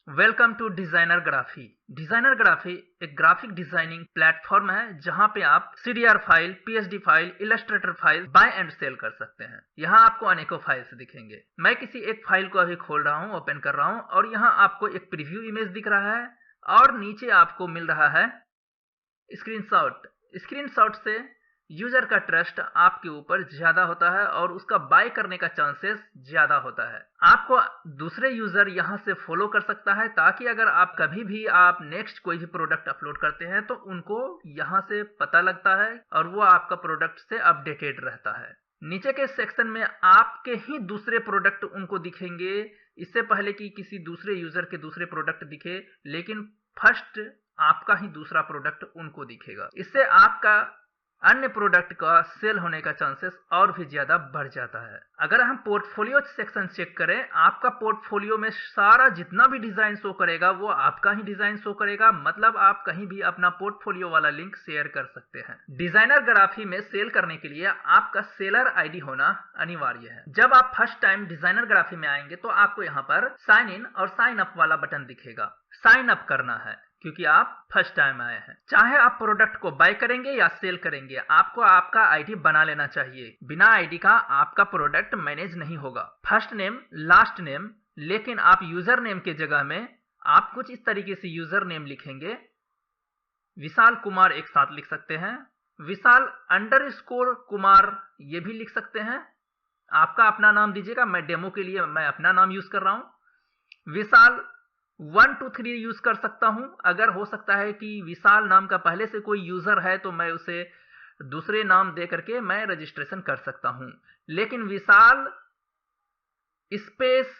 Welcome to Designer Graphy. Designer Graphy एक graphic designing platform है जहां पे आप CDR file, PSD file, Illustrator file buy and sell कर सकते हैं। यहां आपको अनेकों फाइल्स दिखेंगे। मैं किसी एक फाइल को अभी खोल रहा हूं, ओपन कर रहा हूं और यहां आपको एक प्रीव्यू इमेज दिख रहा है और नीचे आपको मिल रहा है स्क्रीनशॉट। स्क्रीनशॉट से यूजर का ट्रस्ट आपके ऊपर ज्यादा होता है और उसका बाय करने का चांसेस ज्यादा होता है। आपको दूसरे यूजर यहां से फॉलो कर सकता है ताकि अगर आप कभी भी आप नेक्स्ट कोई भी प्रोडक्ट अपलोड करते हैं तो उनको यहां से पता लगता है और वो आपका प्रोडक्ट से अपडेटेड रहता है। नीचे के सेक्शन में आपके ही दूसरे प्रोडक्ट उनको दिखेंगे, इससे पहले कि किसी दूसरे यूजर के दूसरे प्रोडक्ट दिखे, लेकिन फर्स्ट आपका ही दूसरा प्रोडक्ट उनको दिखेगा। इससे आपका अन्य प्रोडक्ट का सेल होने का चांसेस और भी ज्यादा बढ़ जाता है। अगर हम पोर्टफोलियो सेक्शन चेक करें, आपका पोर्टफोलियो में सारा जितना भी डिजाइन शो करेगा वो आपका ही डिजाइन शो करेगा, मतलब आप कहीं भी अपना पोर्टफोलियो वाला लिंक शेयर कर सकते हैं। डिजाइनर ग्राफी में सेल करने के लिए आपका सेलर आईडी होना अनिवार्य है। जब आप फर्स्ट टाइम डिजाइनर ग्राफी में आएंगे तो आपको यहाँ पर साइन इन और साइन अप वाला बटन दिखेगा। साइन अप करना है क्योंकि आप फर्स्ट टाइम आए हैं। चाहे आप प्रोडक्ट को बाय करेंगे या सेल करेंगे, आपको आपका आईडी बना लेना चाहिए। बिना आईडी का आपका प्रोडक्ट मैनेज नहीं होगा। फर्स्ट नेम, लास्ट नेम, लेकिन आप यूजर नेम के जगह में आप कुछ इस तरीके से यूजर नेम लिखेंगे। विशाल कुमार एक साथ लिख सकते हैं, विशाल अंडरस्कोर कुमार ये भी लिख सकते हैं। आपका अपना नाम दीजिएगा, मैं डेमो के लिए मैं अपना नाम यूज कर रहा हूं। विशाल 1 2 3 यूज कर सकता हूं। अगर हो सकता है कि विशाल नाम का पहले से कोई यूजर है तो मैं उसे दूसरे नाम दे करके मैं रजिस्ट्रेशन कर सकता हूं, लेकिन विशाल स्पेस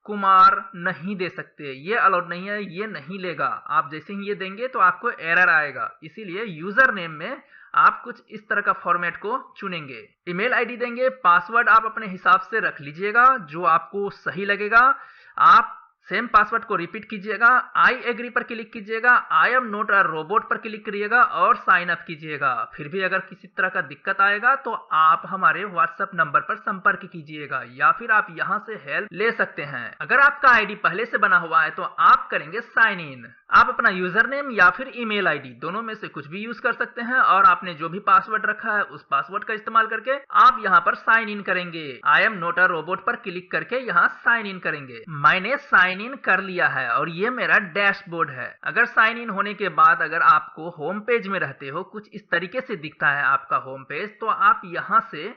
कुमार नहीं दे सकते, ये अलाउड नहीं है, ये नहीं लेगा। आप जैसे ही ये देंगे तो आपको एरर आएगा। इसीलिए यूजर नेम में आप कुछ इस तरह का फॉर्मेट को चुनेंगे। ईमेल आईडी देंगे, पासवर्ड आप अपने हिसाब से रख लीजिएगा जो आपको सही लगेगा। आप सेम पासवर्ड को रिपीट कीजिएगा, आई एग्री पर क्लिक कीजिएगा, I am not a robot पर क्लिक करिएगा और साइन अप कीजिएगा। फिर भी अगर किसी तरह का दिक्कत आएगा तो आप हमारे व्हाट्सएप नंबर पर संपर्क कीजिएगा या फिर आप यहां से हेल्प ले सकते हैं। अगर आपका आईडी पहले से बना हुआ है तो आप करेंगे साइन इन। आप अपना यूजर नेम या फिर ईमेल आईडी दोनों में से कुछ भी यूज कर सकते हैं और आपने जो भी पासवर्ड रखा है उस पासवर्ड का इस्तेमाल करके आप यहाँ पर साइन इन करेंगे। I am not a robot पर क्लिक करके यहाँ साइन इन करेंगे। मैंने साइन इन कर लिया है और ये मेरा डैशबोर्ड है। अगर साइन इन होने के बाद अगर आपको होम पेज में रहते हो, कुछ इस तरीके से दिखता है आपका होम पेज, तो आप यहां से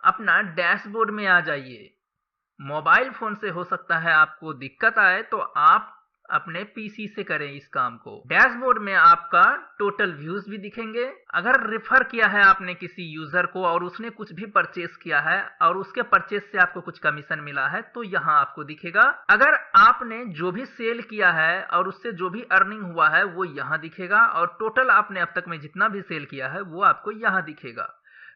अपना डैशबोर्ड में आ जाइए। मोबाइल फोन से हो सकता है आपको दिक्कत आए तो आप अपने पीसी से करें इस काम को। डैशबोर्ड में आपका टोटल व्यूज भी दिखेंगे। अगर रेफर किया है आपने किसी यूजर को और उसने कुछ भी परचेस किया है और उसके परचेस से आपको कुछ कमीशन मिला है तो यहाँ आपको दिखेगा। अगर आपने जो भी सेल किया है और उससे जो भी अर्निंग हुआ है वो यहाँ दिखेगा और टोटल आपने अब तक में जितना भी सेल किया है वो आपको यहाँ दिखेगा।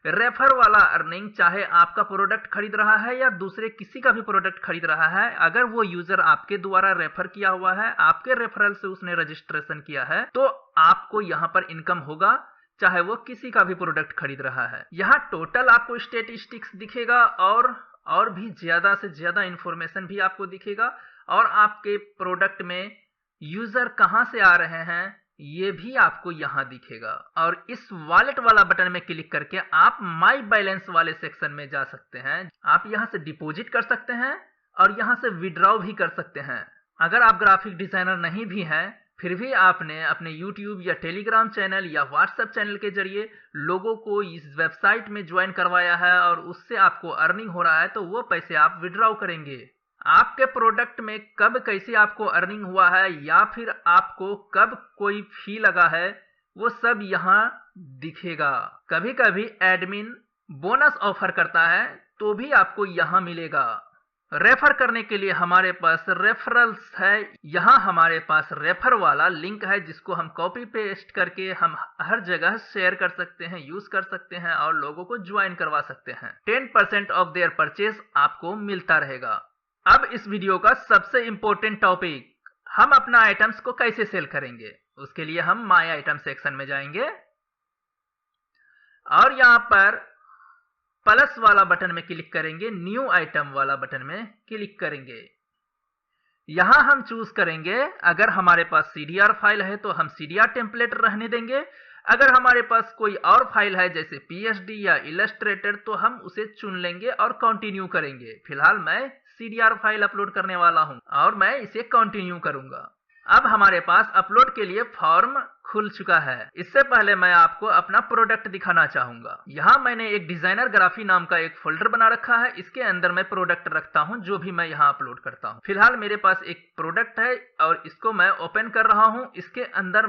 रेफर वाला अर्निंग, चाहे आपका प्रोडक्ट खरीद रहा है या दूसरे किसी का भी प्रोडक्ट खरीद रहा है, अगर वो यूजर आपके द्वारा रेफर किया हुआ है, आपके रेफरल से उसने रजिस्ट्रेशन किया है, तो आपको यहाँ पर इनकम होगा, चाहे वो किसी का भी प्रोडक्ट खरीद रहा है। यहाँ टोटल आपको स्टेटिस्टिक्स दिखेगा और भी ज्यादा से ज्यादा इंफॉर्मेशन भी आपको दिखेगा और आपके प्रोडक्ट में यूजर कहाँ से आ रहे हैं ये भी आपको यहां दिखेगा। और इस वॉलेट वाला बटन में क्लिक करके आप माई बैलेंस वाले सेक्शन में जा सकते हैं। आप यहां से डिपॉजिट कर सकते हैं और यहां से विड्रॉ भी कर सकते हैं। अगर आप ग्राफिक डिजाइनर नहीं भी हैं फिर भी आपने अपने यूट्यूब या टेलीग्राम चैनल या व्हाट्सएप चैनल के जरिए लोगों को इस वेबसाइट में ज्वाइन करवाया है और उससे आपको अर्निंग हो रहा है तो वो पैसे आप विड्रॉ करेंगे। आपके प्रोडक्ट में कब कैसे आपको अर्निंग हुआ है या फिर आपको कब कोई फी लगा है वो सब यहाँ दिखेगा। कभी कभी एडमिन बोनस ऑफर करता है तो भी आपको यहाँ मिलेगा। रेफर करने के लिए हमारे पास रेफरल्स है। यहाँ हमारे पास रेफर वाला लिंक है जिसको हम कॉपी पेस्ट करके हम हर जगह शेयर कर सकते हैं, यूज कर सकते हैं और लोगों को ज्वाइन करवा सकते हैं। 10% ऑफ देयर परचेज आपको मिलता रहेगा। अब इस वीडियो का सबसे इंपॉर्टेंट टॉपिक, हम अपना आइटम्स को कैसे सेल करेंगे। उसके लिए हम माय आइटम सेक्शन में जाएंगे और यहां पर प्लस वाला बटन में क्लिक करेंगे, न्यू आइटम वाला बटन में क्लिक करेंगे। यहाँ हम चूज करेंगे, अगर हमारे पास CDR फाइल है तो हम CDR टेम्पलेट रहने देंगे, अगर हमारे पास कोई और फाइल है जैसे PSD या इलस्ट्रेटर तो हम उसे चुन लेंगे और कंटिन्यू करेंगे। फिलहाल मैं CDR फाइल अपलोड करने वाला हूं और मैं इसे कंटिन्यू करूंगा। अब हमारे पास अपलोड के लिए फॉर्म खुल चुका है। इससे पहले मैं आपको अपना प्रोडक्ट दिखाना चाहूंगा। यहाँ मैंने एक डिजाइनर ग्राफी नाम का एक फोल्डर बना रखा है, इसके अंदर मैं प्रोडक्ट रखता हूँ जो भी मैं यहाँ अपलोड करता हूँ। फिलहाल मेरे पास एक प्रोडक्ट है और इसको मैं ओपन कर रहा हूँ। इसके अंदर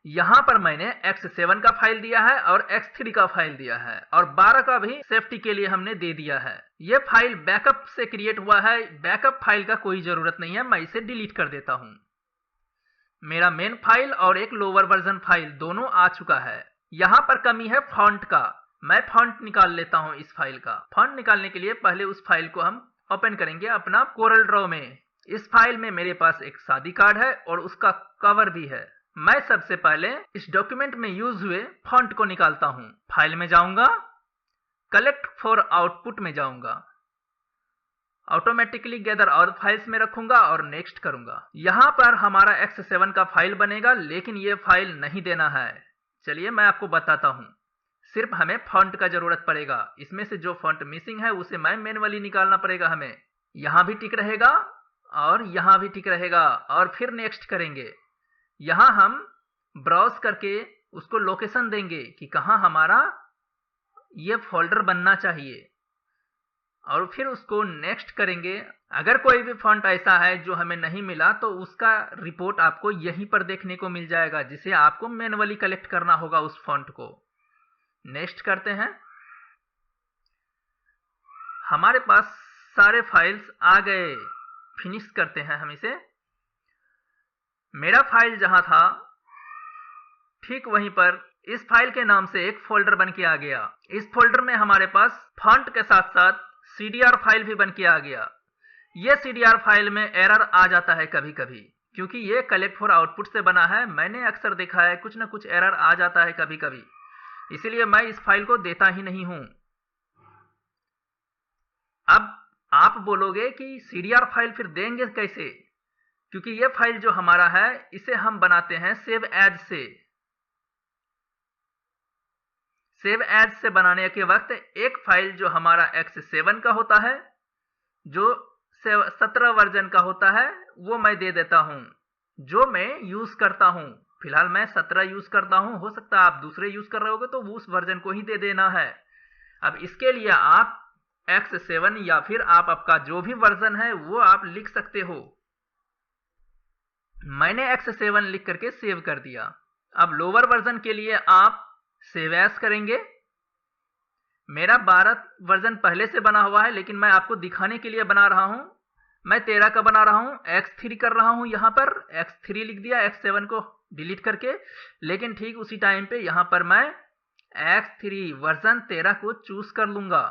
यहाँ पर मैंने X7 का फाइल दिया है और X3 का फाइल दिया है और 12 का भी सेफ्टी के लिए हमने दे दिया है। ये फाइल बैकअप से क्रिएट हुआ है, बैकअप फाइल का कोई जरूरत नहीं है, मैं इसे डिलीट कर देता हूँ। मेरा मेन फाइल और एक लोअर वर्जन फाइल दोनों आ चुका है। यहाँ पर कमी है फॉन्ट का, मैं फॉन्ट निकाल लेता हूँ इस फाइल का। फॉन्ट निकालने के लिए पहले उस फाइल को हम ओपन करेंगे अपना कोरल ड्रॉ में। इस फाइल में मेरे पास एक शादी कार्ड है और उसका कवर भी है। मैं सबसे पहले इस डॉक्यूमेंट में यूज हुए फॉन्ट को निकालता हूँ। फाइल में जाऊंगा, कलेक्ट फॉर आउटपुट में जाऊंगा, ऑटोमेटिकली गैदर ऑल फाइल्स में रखूंगा और नेक्स्ट करूंगा। यहाँ पर हमारा X7 का फाइल बनेगा, लेकिन ये फाइल नहीं देना है। चलिए मैं आपको बताता हूँ। सिर्फ हमें फॉन्ट का जरूरत पड़ेगा। इसमें से जो फॉन्ट मिसिंग है उसे मैं मैन्युअली निकालना पड़ेगा हमें। यहाँ भी टिक रहेगा और यहाँ भी टिक रहेगा और फिर नेक्स्ट करेंगे। यहाँ हम ब्राउज करके उसको लोकेशन देंगे कि कहाँ हमारा ये फोल्डर बनना चाहिए और फिर उसको नेक्स्ट करेंगे। अगर कोई भी फॉन्ट ऐसा है जो हमें नहीं मिला तो उसका रिपोर्ट आपको यहीं पर देखने को मिल जाएगा, जिसे आपको मैन्युअली कलेक्ट करना होगा उस फॉन्ट को। नेक्स्ट करते हैं। हमारे पास सारे फाइल्स आ गए। फिनिश करते हैं हम इसे। मेरा फाइल जहां था ठीक वहीं पर इस फाइल के नाम से एक फोल्डर बन के आ गया। इस फोल्डर में हमारे पास फॉन्ट के साथ साथ CDR फाइल भी बन के आ गया। ये CDR फाइल में एरर आ जाता है कभी कभी, क्योंकि ये कलेक्ट फॉर आउटपुट से बना है। मैंने अक्सर देखा है कुछ ना कुछ एरर आ जाता है कभी कभी, इसीलिए मैं इस फाइल को देता ही नहीं हूं। अब आप बोलोगे कि CDR फाइल फिर देंगे कैसे, क्योंकि ये फाइल जो हमारा है इसे हम बनाते हैं सेव एज से। सेव एज से बनाने के वक्त एक फाइल जो हमारा X7 का होता है, जो 17 वर्जन का होता है, वो मैं दे देता हूं, जो मैं यूज करता हूं। फिलहाल मैं 17 यूज करता हूं, हो सकता है आप दूसरे यूज कर रहे होगे तो उस वर्जन को ही दे देना है। अब इसके लिए आप X7 या फिर आप आपका जो भी वर्जन है वो आप लिख सकते हो। मैंने X7 लिख करके सेव कर दिया। अब लोअर वर्जन के लिए आप सेव एज करेंगे। मेरा 12 वर्जन पहले से बना हुआ है, लेकिन मैं आपको दिखाने के लिए बना रहा हूं। मैं 13 का बना रहा हूं, X3 कर रहा हूं। यहाँ पर X3 लिख दिया, X7 को डिलीट करके। लेकिन ठीक उसी टाइम पे यहाँ पर मैं X3 वर्जन 13 को चूज कर लूंगा।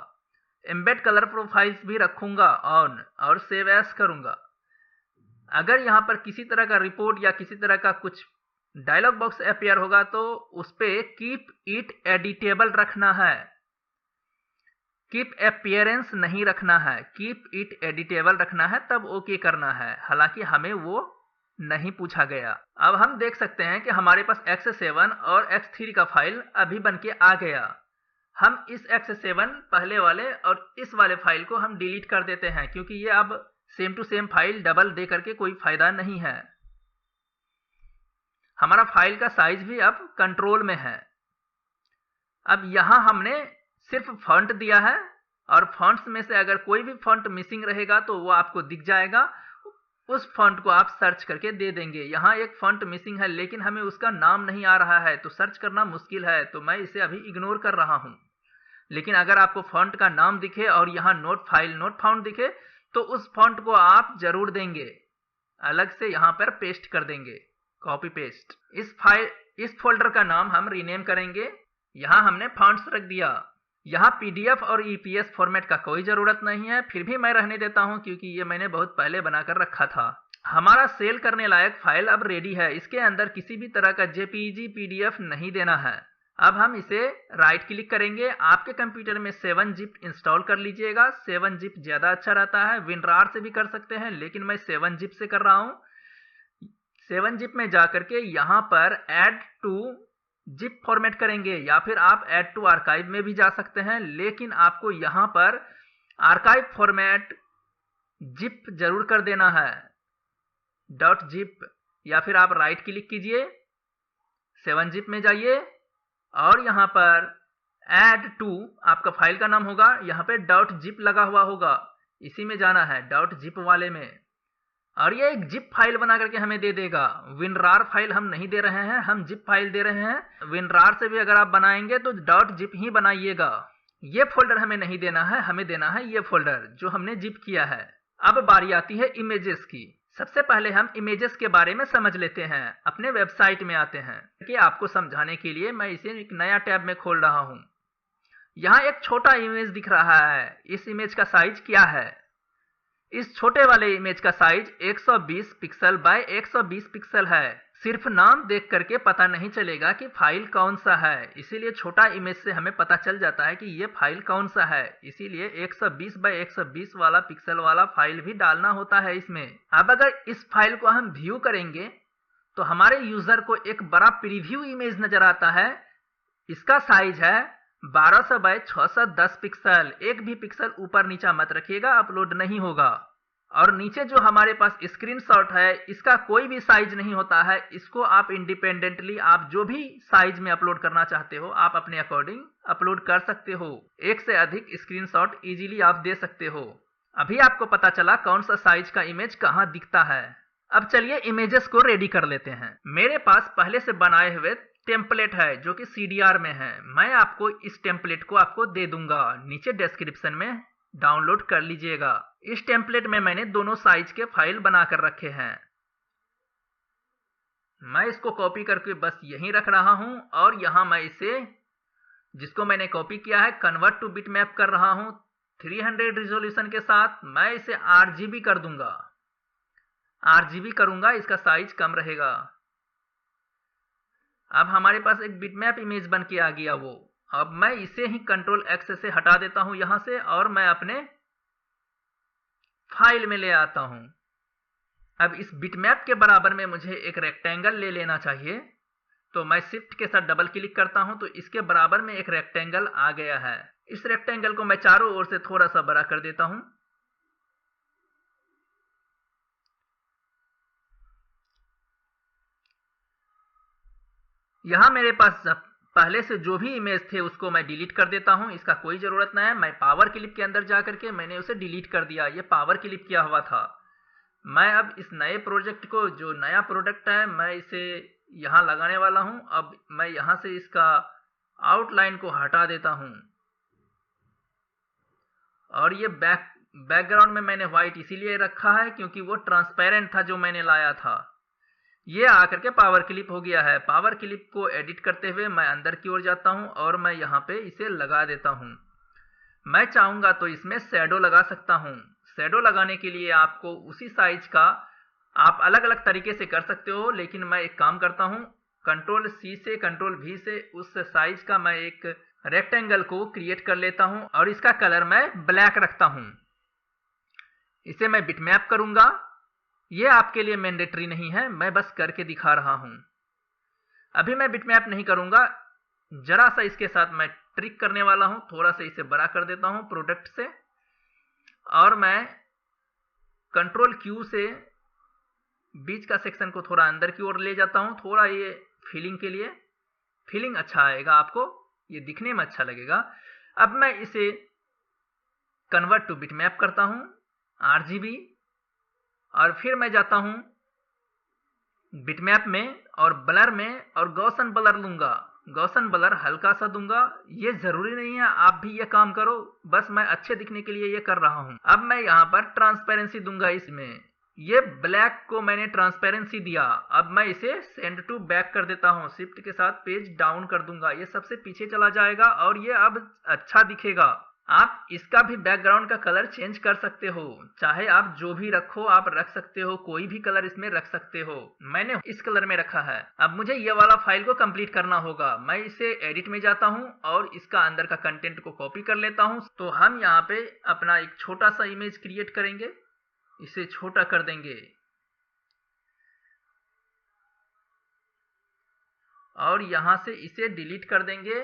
एम्बेड कलर प्रोफाइल्स भी रखूंगा ऑन और सेव एज करूंगा। अगर यहाँ पर किसी तरह का रिपोर्ट या किसी तरह का कुछ डायलॉग बॉक्स अपीयर होगा तो उस पे कीप इट एडिटेबल रखना है, कीप अपीयरेंस नहीं रखना है, कीप इट एडिटेबल रखना है, तब ओके करना है। हालांकि हमें वो नहीं पूछा गया। अब हम देख सकते हैं कि हमारे पास X7 और X3 का फाइल अभी बन के आ गया। हम इस X7 पहले वाले और इस वाले फाइल को हम डिलीट कर देते हैं, क्योंकि ये अब same to same file double दे करके कोई फायदा नहीं है। हमारा फाइल का साइज भी अब कंट्रोल में है। अब यहाँ हमने सिर्फ फॉन्ट दिया है और फॉन्ट्स में से अगर कोई भी फॉन्ट मिसिंग रहेगा तो वो आपको दिख जाएगा। उस फॉन्ट को आप सर्च करके दे देंगे। यहाँ एक फॉन्ट मिसिंग है लेकिन हमें उसका नाम नहीं आ रहा है तो सर्च करना मुश्किल है, तो मैं इसे अभी इग्नोर कर रहा हूँ। लेकिन अगर आपको फॉन्ट का नाम दिखे और यहाँ नोट फाइल नोट फाउंड दिखे तो उस फॉन्ट को आप जरूर देंगे, अलग से यहाँ पर पेस्ट कर देंगे, कॉपी पेस्ट। इस फोल्डर का नाम हम रीनेम करेंगे। यहाँ हमने फॉन्ट्स रख दिया। यहाँ PDF और EPS फॉर्मेट का कोई जरूरत नहीं है, फिर भी मैं रहने देता हूँ क्योंकि ये मैंने बहुत पहले बनाकर रखा था। हमारा सेल करने लायक फाइल अब रेडी है। इसके अंदर किसी भी तरह का JPEG PDF नहीं देना है। अब हम इसे राइट क्लिक करेंगे। आपके कंप्यूटर में 7-zip इंस्टॉल कर लीजिएगा। 7-zip ज़्यादा अच्छा रहता है। WinRAR से भी कर सकते हैं, लेकिन मैं 7-zip से कर रहा हूँ। 7-zip में जाकर के यहाँ पर ऐड टू जिप फॉर्मेट करेंगे, या फिर आप ऐड टू आर्काइव में भी जा सकते हैं, लेकिन आपको यहाँ पर आर्काइव फॉर्मेट जिप जरूर कर देना है, .zip। या फिर आप राइट क्लिक कीजिए, 7-zip में जाइए और यहाँ पर ऐड टू आपका फाइल का नाम होगा, यहाँ पे .zip लगा हुआ होगा, इसी में जाना है, .zip वाले में, और ये एक जिप फाइल बना करके हमें दे देगा। WinRAR फाइल हम नहीं दे रहे हैं, हम जिप फाइल दे रहे हैं। WinRAR से भी अगर आप बनाएंगे तो .zip ही बनाइएगा। ये फोल्डर हमें नहीं देना है, हमें देना है ये फोल्डर जो हमने जिप किया है। अब बारी आती है इमेजेस की। सबसे पहले हम इमेजेस के बारे में समझ लेते हैं। अपने वेबसाइट में आते हैं कि आपको समझाने के लिए मैं इसे एक नया टैब में खोल रहा हूँ। यहाँ एक छोटा इमेज दिख रहा है। इस इमेज का साइज क्या है? इस छोटे वाले इमेज का साइज 120 पिक्सल बाय 120 पिक्सल है। सिर्फ नाम देख करके पता नहीं चलेगा कि फाइल कौन सा है, इसीलिए छोटा इमेज से हमें पता चल जाता है कि ये फाइल कौन सा है। इसीलिए 120 बाय 120 वाला पिक्सल वाला फाइल भी डालना होता है इसमें। अब अगर इस फाइल को हम व्यू करेंगे तो हमारे यूजर को एक बड़ा प्रीव्यू इमेज नजर आता है। इसका साइज है 1200 बाय 610 पिक्सल। एक भी पिक्सल ऊपर नीचा मत रखिएगा, अपलोड नहीं होगा। और नीचे जो हमारे पास स्क्रीनशॉट है, इसका कोई भी साइज नहीं होता है। इसको आप इंडिपेंडेंटली आप जो भी साइज में अपलोड करना चाहते हो आप अपने अकॉर्डिंग अपलोड कर सकते हो। एक से अधिक स्क्रीनशॉट इजीली आप दे सकते हो। अभी आपको पता चला कौन सा साइज का इमेज कहाँ दिखता है। अब चलिए इमेजेस को रेडी कर लेते हैं। मेरे पास पहले से बनाए हुए टेम्पलेट है जो कि CDR में है। मैं आपको इस टेम्पलेट को आपको दे दूंगा, नीचे डिस्क्रिप्शन में डाउनलोड कर लीजिएगा। इस टेम्पलेट में मैंने दोनों साइज के फाइल बनाकर रखे हैं। मैं इसको कॉपी करके बस यहीं रख रहा हूं और यहां मैं इसे, जिसको मैंने कॉपी किया है, कन्वर्ट टू बिटमैप कर रहा हूं 300 रिजोल्यूशन के साथ। मैं इसे RGB कर दूंगा। RGB करूंगा, इसका साइज कम रहेगा। अब हमारे पास एक बिटमैप इमेज बन के आ गया वो। अब मैं इसे ही Ctrl+X से हटा देता हूं यहां से और मैं अपने फाइल में ले आता हूं। अब इस बिटमैप के बराबर में मुझे एक रेक्टेंगल ले लेना चाहिए, तो मैं शिफ्ट के साथ डबल क्लिक करता हूं तो इसके बराबर में एक रेक्टेंगल आ गया है। इस रेक्टेंगल को मैं चारों ओर से थोड़ा सा बड़ा कर देता हूं। यहां मेरे पास पहले से जो भी इमेज थे उसको मैं डिलीट कर देता हूं, इसका कोई जरूरत नहीं है। मैं पावर क्लिप के अंदर जाकर के मैंने उसे डिलीट कर दिया। ये पावर क्लिप किया हुआ था। मैं अब इस नए प्रोजेक्ट को, जो नया प्रोडक्ट है, मैं इसे यहां लगाने वाला हूं। अब मैं यहां से इसका आउटलाइन को हटा देता हूं और ये बैकग्राउंड में मैंने व्हाइट इसीलिए रखा है क्योंकि वो ट्रांसपेरेंट था जो मैंने लाया था। ये आकर के पावर क्लिप हो गया है। पावर क्लिप को एडिट करते हुए मैं अंदर की ओर जाता हूं और मैं यहाँ पे इसे लगा देता हूं। मैं चाहूंगा तो इसमें शैडो लगा सकता हूं। शैडो लगाने के लिए आपको उसी साइज का आप अलग अलग तरीके से कर सकते हो, लेकिन मैं एक काम करता हूं, Ctrl+C से Ctrl+V से उस साइज का मैं एक रेक्टेंगल को क्रिएट कर लेता हूं और इसका कलर मैं ब्लैक रखता हूं। इसे मैं बिटमैप करूंगा। ये आपके लिए मैंडेटरी नहीं है, मैं बस करके दिखा रहा हूं। अभी मैं बिटमैप नहीं करूंगा, जरा सा इसके साथ मैं ट्रिक करने वाला हूं। थोड़ा सा इसे बड़ा कर देता हूं प्रोडक्ट से और मैं Ctrl+Q से बीच का सेक्शन को थोड़ा अंदर की ओर ले जाता हूं। थोड़ा ये फीलिंग के लिए, फीलिंग अच्छा आएगा, आपको ये दिखने में अच्छा लगेगा। अब मैं इसे कन्वर्ट टू बिटमैप करता हूं, RGB, और फिर मैं जाता हूं बिटमैप में और ब्लर में और गॉसन ब्लर लूंगा। गॉसन ब्लर हल्का सा दूंगा। ये जरूरी नहीं है आप भी ये काम करो, बस मैं अच्छे दिखने के लिए ये कर रहा हूं। अब मैं यहाँ पर ट्रांसपेरेंसी दूंगा। इसमें ये ब्लैक को मैंने ट्रांसपेरेंसी दिया। अब मैं इसे सेंड टू बैक कर देता हूं। शिफ्ट के साथ पेज डाउन कर दूंगा। ये सबसे पीछे चला जाएगा और ये अब अच्छा दिखेगा। आप इसका भी बैकग्राउंड का कलर चेंज कर सकते हो, चाहे आप जो भी रखो आप रख सकते हो, कोई भी कलर इसमें रख सकते हो। मैंने इस कलर में रखा है। अब मुझे ये वाला फाइल को कंप्लीट करना होगा। मैं इसे एडिट में जाता हूँ और इसका अंदर का कंटेंट को कॉपी कर लेता हूँ। तो हम यहाँ पे अपना एक छोटा सा इमेज क्रिएट करेंगे, इसे छोटा कर देंगे और यहाँ से इसे डिलीट कर देंगे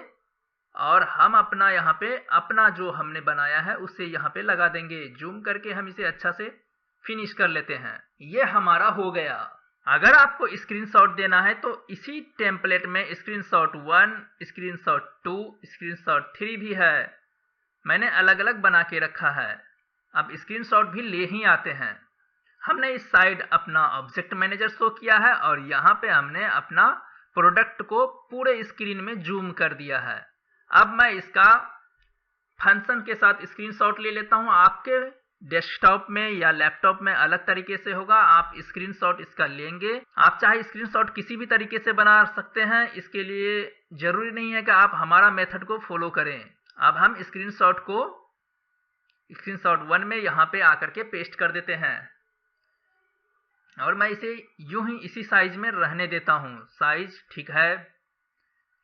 और हम अपना यहाँ पे अपना जो हमने बनाया है उसे यहाँ पे लगा देंगे। जूम करके हम इसे अच्छा से फिनिश कर लेते हैं। ये हमारा हो गया। अगर आपको स्क्रीनशॉट देना है तो इसी टेम्पलेट में स्क्रीनशॉट 1, स्क्रीनशॉट 2, स्क्रीनशॉट 3 भी है। मैंने अलग अलग बना के रखा है। अब स्क्रीनशॉट भी ले ही आते हैं। हमने इस साइड अपना ऑब्जेक्ट मैनेजर शो किया है और यहाँ पे हमने अपना प्रोडक्ट को पूरे स्क्रीन में जूम कर दिया है। अब मैं इसका फंक्शन के साथ स्क्रीनशॉट ले लेता हूं। आपके डेस्कटॉप में या लैपटॉप में अलग तरीके से होगा। आप स्क्रीनशॉट इसका लेंगे। आप चाहे स्क्रीनशॉट किसी भी तरीके से बना सकते हैं। इसके लिए जरूरी नहीं है कि आप हमारा मेथड को फॉलो करें। अब हम स्क्रीनशॉट को स्क्रीनशॉट 1 में यहाँ पे आकर के पेस्ट कर देते हैं और मैं इसे यूं ही इसी साइज में रहने देता हूं। साइज ठीक है,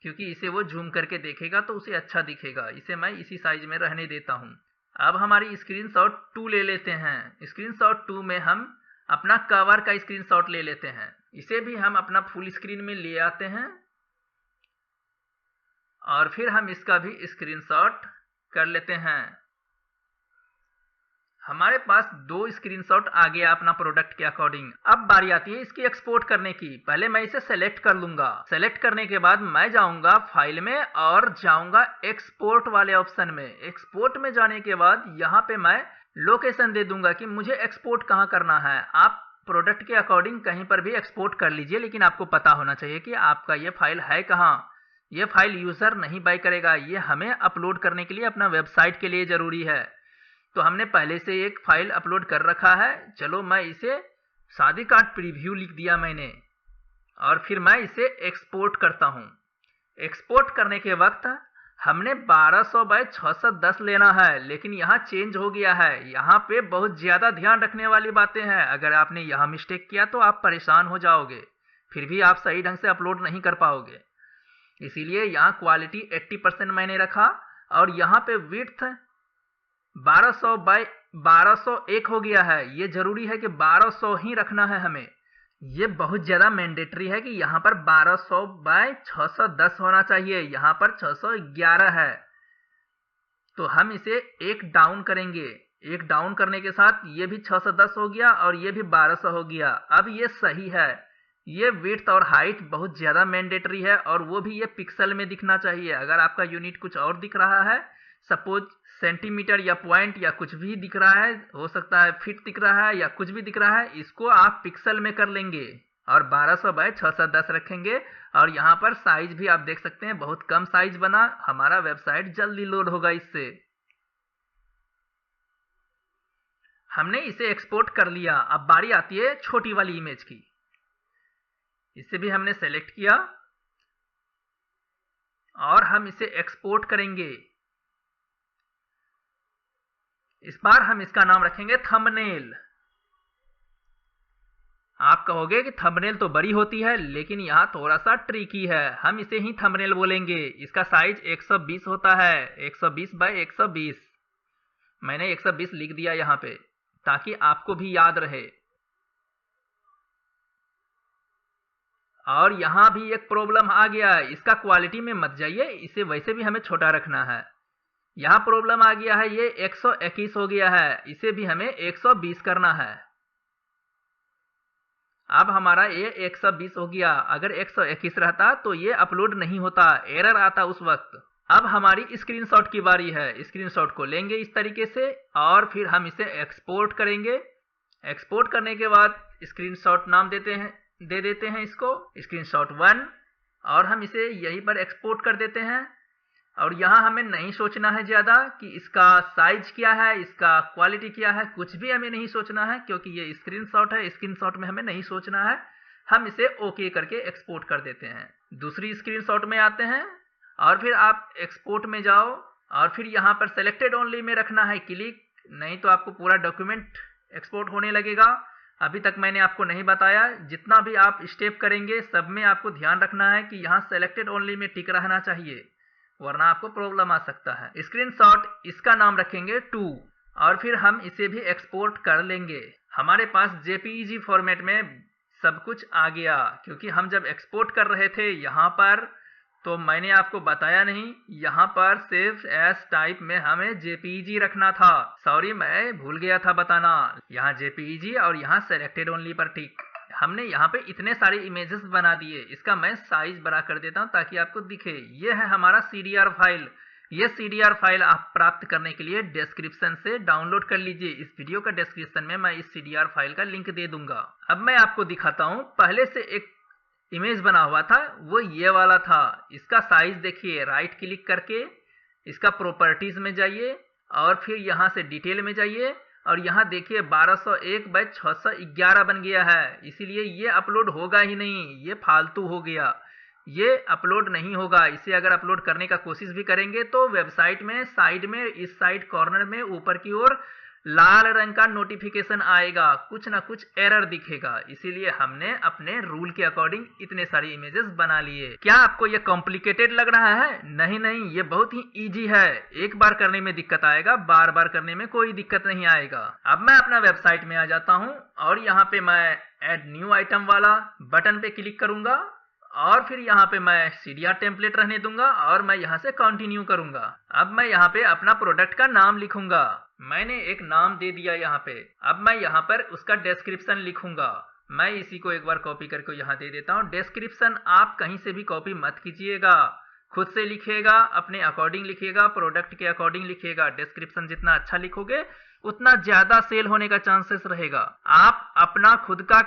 क्योंकि इसे वो जूम करके देखेगा तो उसे अच्छा दिखेगा। इसे मैं इसी साइज में रहने देता हूं। अब हमारी स्क्रीनशॉट 2 ले लेते हैं। स्क्रीनशॉट 2 में हम अपना कवर का स्क्रीनशॉट ले लेते हैं। इसे भी हम अपना फुल स्क्रीन में ले आते हैं और फिर हम इसका भी स्क्रीनशॉट कर लेते हैं। हमारे पास 2 स्क्रीनशॉट आ गया अपना प्रोडक्ट के अकॉर्डिंग। अब बारी आती है इसकी एक्सपोर्ट करने की। पहले मैं इसे सेलेक्ट कर लूंगा। सेलेक्ट करने के बाद मैं जाऊंगा फाइल में और जाऊंगा एक्सपोर्ट वाले ऑप्शन में। एक्सपोर्ट में जाने के बाद यहाँ पे मैं लोकेशन दे दूंगा कि मुझे एक्सपोर्ट कहाँ करना है। आप प्रोडक्ट के अकॉर्डिंग कहीं पर भी एक्सपोर्ट कर लीजिए, लेकिन आपको पता होना चाहिए कि आपका ये फाइल है कहाँ। ये फाइल यूजर नहीं बाय करेगा, ये हमें अपलोड करने के लिए अपना वेबसाइट के लिए जरूरी है। तो हमने पहले से एक फाइल अपलोड कर रखा है। चलो मैं इसे शादी कार्ड प्रीव्यू लिख दिया मैंने और फिर मैं इसे एक्सपोर्ट करता हूं। एक्सपोर्ट करने के वक्त हमने 1200 बाय 610 लेना है, लेकिन यहाँ चेंज हो गया है। यहाँ पे बहुत ज्यादा ध्यान रखने वाली बातें हैं। अगर आपने यहाँ मिस्टेक किया तो आप परेशान हो जाओगे, फिर भी आप सही ढंग से अपलोड नहीं कर पाओगे। इसीलिए यहाँ क्वालिटी 80% मैंने रखा और यहाँ पे विड्थ 1200 बाय 1201 हो गया है। ये जरूरी है कि 1200 ही रखना है हमें। ये बहुत ज्यादा मैंडेटरी है कि यहाँ पर 1200 बाय 610 होना चाहिए। यहाँ पर 611 है, तो हम इसे एक डाउन करेंगे। एक डाउन करने के साथ ये भी 610 हो गया और ये भी 1200 हो गया। अब ये सही है। ये विड्थ और हाइट बहुत ज्यादा मैंडेटरी है और वो भी ये पिक्सल में दिखना चाहिए। अगर आपका यूनिट कुछ और दिख रहा है, सपोज सेंटीमीटर या पॉइंट या कुछ भी दिख रहा है, हो सकता है फीट दिख रहा है या कुछ भी दिख रहा है, इसको आप पिक्सल में कर लेंगे और 1200 बाय 610 रखेंगे। और यहाँ पर साइज भी आप देख सकते हैं, बहुत कम साइज बना। हमारा वेबसाइट जल्दी लोड होगा इससे। हमने इसे एक्सपोर्ट कर लिया। अब बारी आती है छोटी वाली इमेज की। इसे भी हमने सेलेक्ट किया और हम इसे एक्सपोर्ट करेंगे। इस बार हम इसका नाम रखेंगे थंबनेल। आप कहोगे कि थंबनेल तो बड़ी होती है, लेकिन यहाँ थोड़ा सा ट्रिकी है। हम इसे ही थंबनेल बोलेंगे। इसका साइज 120 होता है, 120 बाय 120। मैंने 120 लिख दिया यहाँ पे ताकि आपको भी याद रहे। और यहाँ भी एक प्रॉब्लम आ गया है, इसका क्वालिटी में मत जाइए, इसे वैसे भी हमें छोटा रखना है। यहाँ प्रॉब्लम आ गया है, ये 121 हो गया है, इसे भी हमें 120 करना है। अब हमारा ये 120 हो गया। अगर 121 रहता तो ये अपलोड नहीं होता, एरर आता उस वक्त। अब हमारी स्क्रीनशॉट की बारी है। स्क्रीनशॉट को लेंगे इस तरीके से और फिर हम इसे एक्सपोर्ट करेंगे। एक्सपोर्ट करने के बाद स्क्रीनशॉट नाम दे देते हैं इसको स्क्रीनशॉट 1 और हम इसे यहीं पर एक्सपोर्ट कर देते हैं। और यहाँ हमें नहीं सोचना है ज़्यादा कि इसका साइज क्या है, इसका क्वालिटी क्या है, कुछ भी हमें नहीं सोचना है, क्योंकि ये स्क्रीनशॉट है। स्क्रीनशॉट में हमें नहीं सोचना है। हम इसे ओके करके एक्सपोर्ट कर देते हैं। दूसरी स्क्रीनशॉट में आते हैं और फिर आप एक्सपोर्ट में जाओ और फिर यहाँ पर सेलेक्टेड ओनली में रखना है क्लिक, नहीं तो आपको पूरा डॉक्यूमेंट एक्सपोर्ट होने लगेगा। अभी तक मैंने आपको नहीं बताया, जितना भी आप स्टेप करेंगे सब में आपको ध्यान रखना है कि यहाँ सेलेक्टेड ओनली में टिक रहना चाहिए, वरना आपको प्रॉब्लम आ सकता है। स्क्रीनशॉट इसका नाम रखेंगे 2 और फिर हम इसे भी एक्सपोर्ट कर लेंगे। हमारे पास जेपीईजी फॉर्मेट में सब कुछ आ गया, क्योंकि हम जब एक्सपोर्ट कर रहे थे यहाँ पर तो मैंने आपको बताया नहीं, यहाँ पर सिर्फ एस टाइप में हमें जेपीईजी रखना था। सॉरी, मैं भूल गया था बताना। यहाँ जेपीईजी और यहाँ सेलेक्टेड ओनली पर टिक। हमने यहाँ पे इतने सारे इमेजेस बना दिए। इसका मैं साइज बड़ा कर देता हूँ ताकि आपको दिखे। ये है हमारा सीडीआर फाइल। ये सीडीआर फाइल आप प्राप्त करने के लिए डिस्क्रिप्शन से डाउनलोड कर लीजिए। इस वीडियो का डिस्क्रिप्शन में मैं इस सीडीआर फाइल का लिंक दे दूंगा। अब मैं आपको दिखाता हूँ। पहले से एक इमेज बना हुआ था, वो ये वाला था। इसका साइज देखिए, राइट क्लिक करके इसका प्रॉपर्टीज में जाइए और फिर यहाँ से डिटेल में जाइए और यहाँ देखिए 1201 बाय 611 बन गया है। इसीलिए ये अपलोड होगा ही नहीं, ये फालतू हो गया, ये अपलोड नहीं होगा। इसे अगर अपलोड करने का कोशिश भी करेंगे तो वेबसाइट में साइड में इस साइड कॉर्नर में ऊपर की ओर लाल रंग का नोटिफिकेशन आएगा, कुछ ना कुछ एरर दिखेगा। इसीलिए हमने अपने रूल के अकॉर्डिंग इतने सारे इमेजेस बना लिए। क्या आपको ये कॉम्प्लिकेटेड लग रहा है? नहीं नहीं, ये बहुत ही इजी है। एक बार करने में दिक्कत आएगा, बार बार करने में कोई दिक्कत नहीं आएगा। अब मैं अपना वेबसाइट में आ जाता हूँ और यहाँ पे मैं ऐड न्यू आइटम वाला बटन पे क्लिक करूंगा और फिर यहाँ पे मैं सीडीआर टेम्पलेट रहने दूंगा और मैं यहाँ से कंटिन्यू करूंगा। अब मैं यहाँ पे अपना प्रोडक्ट का नाम लिखूंगा। मैंने एक नाम दे दिया यहाँ पे। अब मैं यहाँ पर उसका डिस्क्रिप्शन लिखूंगा। मैं इसी को एक बार कॉपी करके यहाँ दे देता हूँ। डिस्क्रिप्शन आप कहीं से भी कॉपी मत कीजिएगा, खुद से लिखिएगा, अपने अकॉर्डिंग लिखिएगा, प्रोडक्ट के अकॉर्डिंग लिखिएगा। डिस्क्रिप्शन जितना अच्छा लिखोगे उतना ज्यादा सेल होने का चांसेस रहेगा। आप अपना खुद का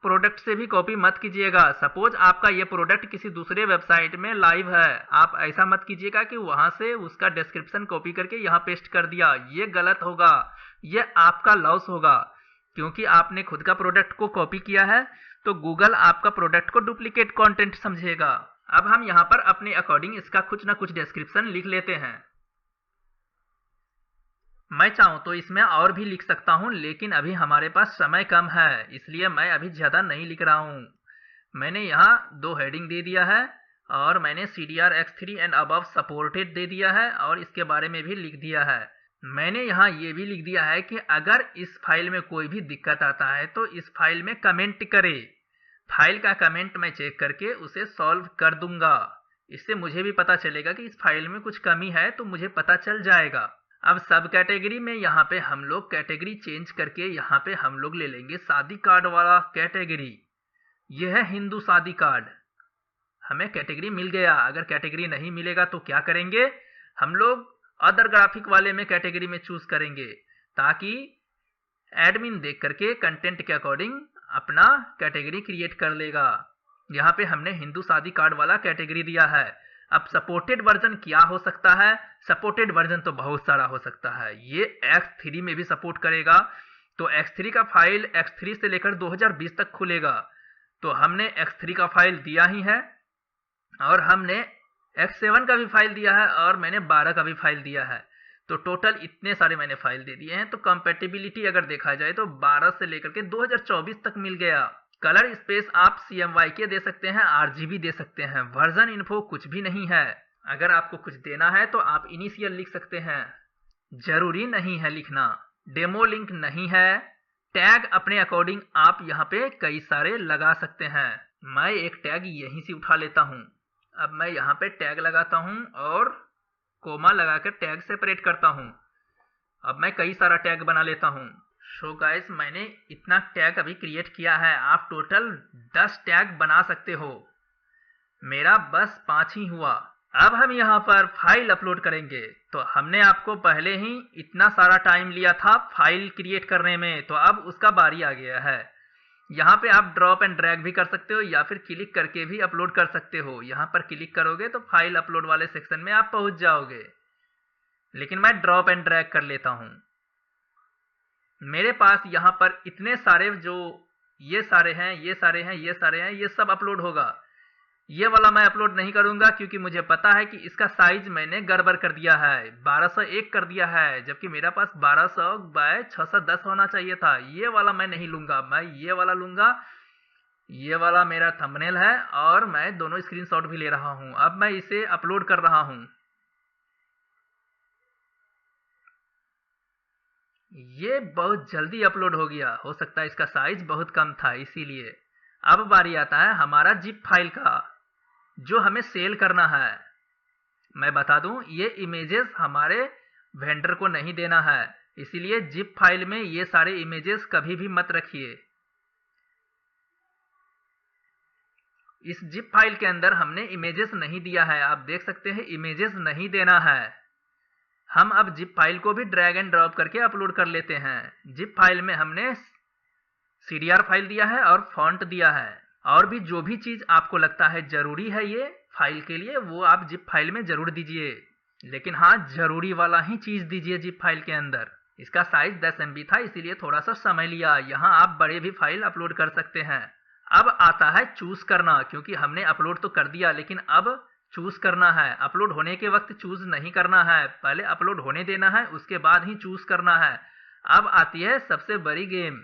प्रोडक्ट से भी कॉपी मत कीजिएगा। सपोज आपका ये प्रोडक्ट किसी दूसरे वेबसाइट में लाइव है, आप ऐसा मत कीजिएगा कि वहां से उसका डिस्क्रिप्शन कॉपी करके यहाँ पेस्ट कर दिया। ये गलत होगा, ये आपका लॉस होगा, क्योंकि आपने खुद का प्रोडक्ट को कॉपी किया है तो गूगल आपका प्रोडक्ट को डुप्लीकेट कंटेंट समझेगा। अब हम यहाँ पर अपने अकॉर्डिंग इसका कुछ ना कुछ डिस्क्रिप्शन लिख लेते हैं। मैं चाहूँ तो इसमें और भी लिख सकता हूँ, लेकिन अभी हमारे पास समय कम है, इसलिए मैं अभी ज़्यादा नहीं लिख रहा हूँ। मैंने यहाँ 2 हेडिंग दे दिया है और मैंने CDR X3 and above supported दे दिया है और इसके बारे में भी लिख दिया है। मैंने यहाँ ये भी लिख दिया है कि अगर इस फाइल में कोई भी दिक्कत आता है तो इस फाइल में कमेंट करे। फाइल का कमेंट मैं चेक करके उसे सॉल्व कर दूंगा। इससे मुझे भी पता चलेगा कि इस फाइल में कुछ कमी है, तो मुझे पता चल जाएगा। अब सब कैटेगरी में यहाँ पे हम लोग कैटेगरी चेंज करके यहाँ पे हम लोग ले लेंगे शादी कार्ड वाला कैटेगरी। यह है हिंदू शादी कार्ड। हमें कैटेगरी मिल गया। अगर कैटेगरी नहीं मिलेगा तो क्या करेंगे, हम लोग अदर ग्राफिक वाले में कैटेगरी में चूज करेंगे, ताकि एडमिन देख करके कंटेंट के अकॉर्डिंग अपना कैटेगरी क्रिएट कर लेगा। यहाँ पे हमने हिंदू शादी कार्ड वाला कैटेगरी दिया है। अब सपोर्टेड वर्जन क्या हो सकता है? सपोर्टेड वर्जन तो बहुत सारा हो सकता है। ये X3 में भी सपोर्ट करेगा, तो X3 का फाइल X3 से लेकर 2020 तक खुलेगा। तो हमने X3 का फाइल दिया ही है और हमने X7 का भी फाइल दिया है और मैंने 12 का भी फाइल दिया है। तो टोटल इतने सारे मैंने फाइल दे दिए हैं। तो कंपेटिबिलिटी अगर देखा जाए तो 12 से लेकर के 2024 तक मिल गया। कलर स्पेस आप CMYK दे सकते हैं, RGB दे सकते हैं। वर्जन इन्फो कुछ भी नहीं है। अगर आपको कुछ देना है तो आप इनिशियल लिख सकते हैं, जरूरी नहीं है लिखना। डेमो लिंक नहीं है। टैग अपने अकॉर्डिंग आप यहाँ पे कई सारे लगा सकते हैं। मैं एक टैग यहीं से उठा लेता हूँ। अब मैं यहाँ पे टैग लगाता हूँ और कोमा लगाकर टैग सेपरेट करता हूँ। अब मैं कई सारा टैग बना लेता हूँ। सो गाइस, मैंने इतना टैग अभी क्रिएट किया है। आप टोटल 10 टैग बना सकते हो, मेरा बस 5 ही हुआ। अब हम यहाँ पर फाइल अपलोड करेंगे। तो हमने आपको पहले ही इतना सारा टाइम लिया था फाइल क्रिएट करने में, तो अब उसका बारी आ गया है। यहाँ पे आप ड्रॉप एंड ड्रैग भी कर सकते हो या फिर क्लिक करके भी अपलोड कर सकते हो। यहाँ पर क्लिक करोगे तो फाइल अपलोड वाले सेक्शन में आप पहुंच जाओगे, लेकिन मैं ड्रॉप एंड ड्रैग कर लेता हूँ। मेरे पास यहाँ पर इतने सारे, जो ये सारे हैं, ये सारे हैं, ये सारे हैं, ये सब अपलोड होगा। ये वाला मैं अपलोड नहीं करूंगा क्योंकि मुझे पता है कि इसका साइज मैंने गड़बड़ कर दिया है, 1201 कर दिया है, जबकि मेरे पास 1200 बाय 610 होना चाहिए था। ये वाला मैं नहीं लूंगा, मैं ये वाला लूंगा। ये वाला मेरा थंबनेल है और मैं दोनों स्क्रीनशॉट भी ले रहा हूं। अब मैं इसे अपलोड कर रहा हूं। ये बहुत जल्दी अपलोड हो गया, हो सकता है इसका साइज बहुत कम था इसीलिए। अब बारी आता है हमारा जिप फाइल का, जो हमें सेल करना है। मैं बता दूं, ये इमेजेस हमारे वेंडर को नहीं देना है, इसीलिए जिप फाइल में ये सारे इमेजेस कभी भी मत रखिए। इस जिप फाइल के अंदर हमने इमेजेस नहीं दिया है, आप देख सकते हैं इमेजेस नहीं देना है। हम अब जिप फाइल को भी ड्रैग एंड ड्रॉप करके अपलोड कर लेते हैं। जिप फाइल में हमने सीडीआर फाइल दिया है और फॉन्ट दिया है, और भी जो भी चीज आपको लगता है जरूरी है ये फाइल के लिए, वो आप जिप फाइल में जरूर दीजिए। लेकिन हाँ, जरूरी वाला ही चीज दीजिए जिप फाइल के अंदर। इसका साइज 10 MB था, इसीलिए थोड़ा सा समय लिया। यहाँ आप बड़े भी फाइल अपलोड कर सकते हैं। अब आता है चूज करना, क्योंकि हमने अपलोड तो कर दिया, लेकिन अब चूज करना है। अपलोड होने के वक्त चूज नहीं करना है, पहले अपलोड होने देना है, उसके बाद ही चूज करना है। अब आती है सबसे बड़ी गेम।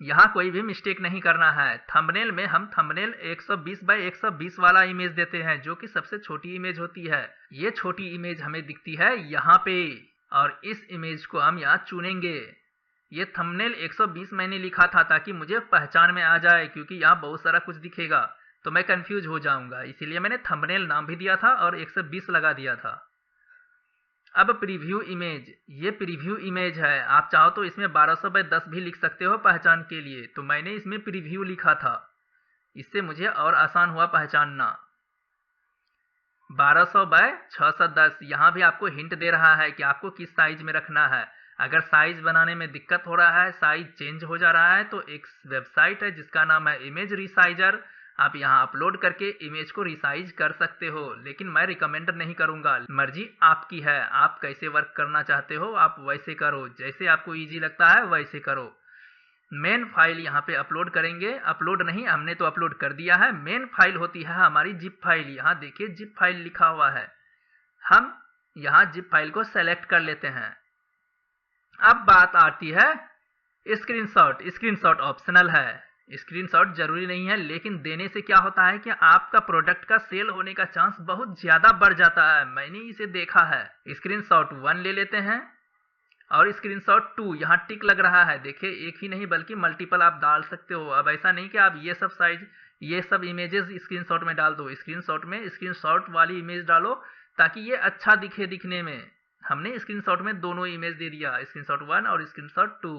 यहाँ कोई भी मिस्टेक नहीं करना है। थंबनेल में हम थंबनेल 120 बाय 120 वाला इमेज देते हैं, जो कि सबसे छोटी इमेज होती है। ये छोटी इमेज हमें दिखती है यहाँ पे, और इस इमेज को हम यहाँ चुनेंगे। ये थंबनेल 120 मैंने लिखा था ताकि मुझे पहचान में आ जाए, क्योंकि यहाँ बहुत सारा कुछ दिखेगा तो मैं कंफ्यूज हो जाऊंगा, इसीलिए मैंने थंबनेल नाम भी दिया था और 120 लगा दिया था। अब प्रीव्यू इमेज, ये प्रीव्यू इमेज है। आप चाहो तो इसमें 1200 बाय 10 भी लिख सकते हो पहचान के लिए, तो मैंने इसमें प्रीव्यू लिखा था, इससे मुझे और आसान हुआ पहचानना। 1200 बाय 610, यहाँ भी आपको हिंट दे रहा है कि आपको किस साइज में रखना है। अगर साइज बनाने में दिक्कत हो रहा है, साइज चेंज हो जा रहा है, तो एक वेबसाइट है जिसका नाम है इमेज रिसाइजर। आप यहाँ अपलोड करके इमेज को रिसाइज कर सकते हो, लेकिन मैं रिकमेंड नहीं करूंगा। मर्जी आपकी है, आप कैसे वर्क करना चाहते हो आप वैसे करो, जैसे आपको इजी लगता है वैसे करो। मेन फाइल यहाँ पे अपलोड करेंगे। अपलोड नहीं, हमने तो अपलोड कर दिया है। मेन फाइल होती है हमारी जिप फाइल। यहाँ देखिए जिप फाइल लिखा हुआ है। हम यहाँ जिप फाइल को सेलेक्ट कर लेते हैं। अब बात आती है स्क्रीनशॉट। स्क्रीनशॉट ऑप्शनल है, स्क्रीनशॉट जरूरी नहीं है, लेकिन देने से क्या होता है कि आपका प्रोडक्ट का सेल होने का चांस बहुत ज्यादा बढ़ जाता है। मैंने इसे देखा है। स्क्रीनशॉट 1 ले लेते हैं और स्क्रीनशॉट 2, यहाँ टिक लग रहा है, देखिए एक ही नहीं बल्कि मल्टीपल आप डाल सकते हो। अब ऐसा नहीं कि आप ये सब इमेजेस स्क्रीनशॉट में डाल दो। स्क्रीनशॉट में स्क्रीनशॉट वाली इमेज डालो ताकि ये अच्छा दिखे दिखने में। हमने स्क्रीनशॉट में दोनों इमेज दे दिया, स्क्रीनशॉट 1 और स्क्रीनशॉट 2।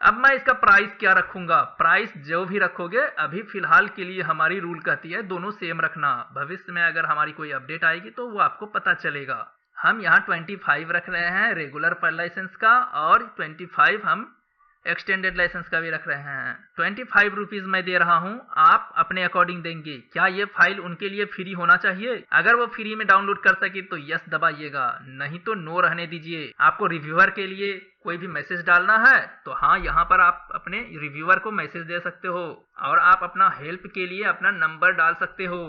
अब मैं इसका प्राइस क्या रखूंगा? प्राइस जो भी रखोगे, अभी फिलहाल के लिए हमारी रूल कहती है दोनों सेम रखना। भविष्य में अगर हमारी कोई अपडेट आएगी तो वो आपको पता चलेगा। हम यहाँ 25 रख रहे हैं रेगुलर पर लाइसेंस का, और 25 हम एक्सटेंडेड लाइसेंस का भी रख रहे हैं। 25 रुपीज मैं दे रहा हूँ, आप अपने अकॉर्डिंग देंगे। क्या ये फाइल उनके लिए फ्री होना चाहिए? अगर वो फ्री में डाउनलोड कर सके तो यस दबाइएगा, नहीं तो नो रहने दीजिए। आपको रिव्यूअर के लिए कोई भी मैसेज डालना है तो हाँ, यहाँ पर आप अपने रिव्यूअर को मैसेज दे सकते हो, और आप अपना हेल्प के लिए अपना नंबर डाल सकते हो।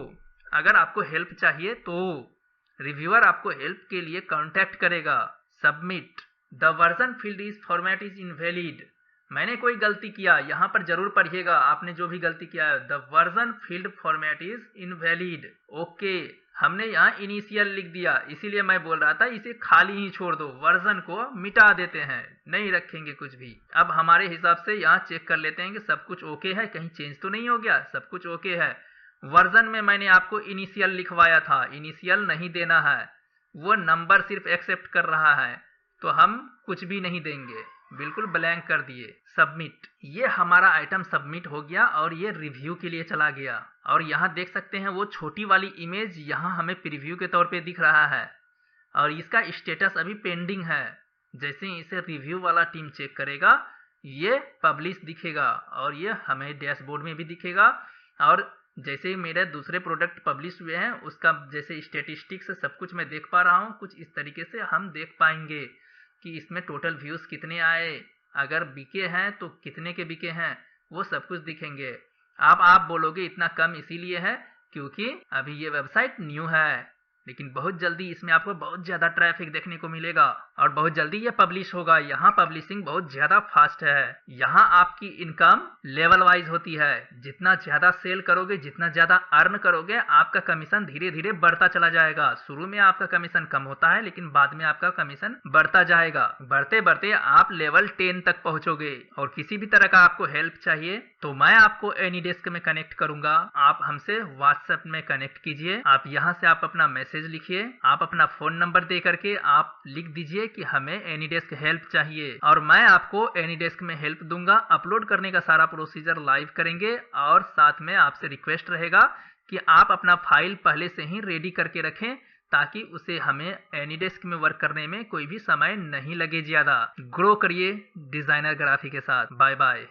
अगर आपको हेल्प चाहिए तो रिव्यूअर आपको हेल्प के लिए कांटेक्ट करेगा। Submit the version field is format is invalid. मैंने कोई गलती किया, यहाँ पर जरूर पढ़िएगा आपने जो भी गलती किया है। The version field format is invalid. Okay, हमने यहाँ इनिशियल लिख दिया, इसीलिए मैं बोल रहा था इसे खाली ही छोड़ दो, वर्जन को मिटा देते हैं, नहीं रखेंगे कुछ भी। अब हमारे हिसाब से यहाँ चेक कर लेते हैं कि सब कुछ ओके है, कहीं चेंज तो नहीं हो गया। सब कुछ ओके है। वर्जन में मैंने आपको इनिशियल लिखवाया था, इनिशियल नहीं देना है, वो नंबर सिर्फ एक्सेप्ट कर रहा है, तो हम कुछ भी नहीं देंगे, बिल्कुल ब्लैंक कर दिए। सबमिट, ये हमारा आइटम सबमिट हो गया और ये रिव्यू के लिए चला गया। और यहाँ देख सकते हैं वो छोटी वाली इमेज यहाँ हमें प्रीव्यू के तौर पे दिख रहा है, और इसका स्टेटस अभी पेंडिंग है। जैसे ही इसे रिव्यू वाला टीम चेक करेगा, ये पब्लिश दिखेगा और ये हमें डैशबोर्ड में भी दिखेगा। और जैसे ही मेरे दूसरे प्रोडक्ट पब्लिश हुए हैं, उसका जैसे स्टेटिस्टिक्स सब कुछ मैं देख पा रहा हूँ, कुछ इस तरीके से हम देख पाएंगे कि इसमें टोटल व्यूज कितने आए, अगर बिके हैं तो कितने के बिके हैं, वो सब कुछ दिखेंगे। आप बोलोगे इतना कम इसीलिए है क्योंकि अभी ये वेबसाइट न्यू है, लेकिन बहुत जल्दी इसमें आपको बहुत ज़्यादा ट्रैफिक देखने को मिलेगा और बहुत जल्दी ये पब्लिश होगा। यहाँ पब्लिशिंग बहुत ज़्यादा फास्ट है। यहाँ आपकी इनकम लेवल वाइज होती है। जितना ज़्यादा सेल करोगे, जितना ज़्यादा अर्न करोगे, आपका कमीशन धीरे धीरे बढ़ता चला जाएगा। शुरू में आपका कमीशन कम होता है, लेकिन बाद में आपका कमीशन बढ़ता जाएगा। बढ़ते बढ़ते आप लेवल 10 तक पहुंचोगे। और किसी भी तरह का आपको हेल्प चाहिए तो मैं आपको एनीडेस्क में कनेक्ट करूंगा। आप हमसे व्हाट्सएप में कनेक्ट कीजिए। आप यहाँ से आप अपना मैसेज लिखिए, आप अपना फोन नंबर दे करके आप लिख दीजिए कि हमें एनीडेस्क हेल्प चाहिए, और मैं आपको एनीडेस्क में हेल्प दूंगा। अपलोड करने का सारा प्रोसीजर लाइव करेंगे, और साथ में आपसे रिक्वेस्ट रहेगा कि आप अपना फाइल पहले से ही रेडी करके रखें, ताकि उसे हमें एनीडेस्क में वर्क करने में कोई भी समय नहीं लगे ज्यादा। ग्रो करिए डिजाइनर ग्राफी के साथ। Bye bye.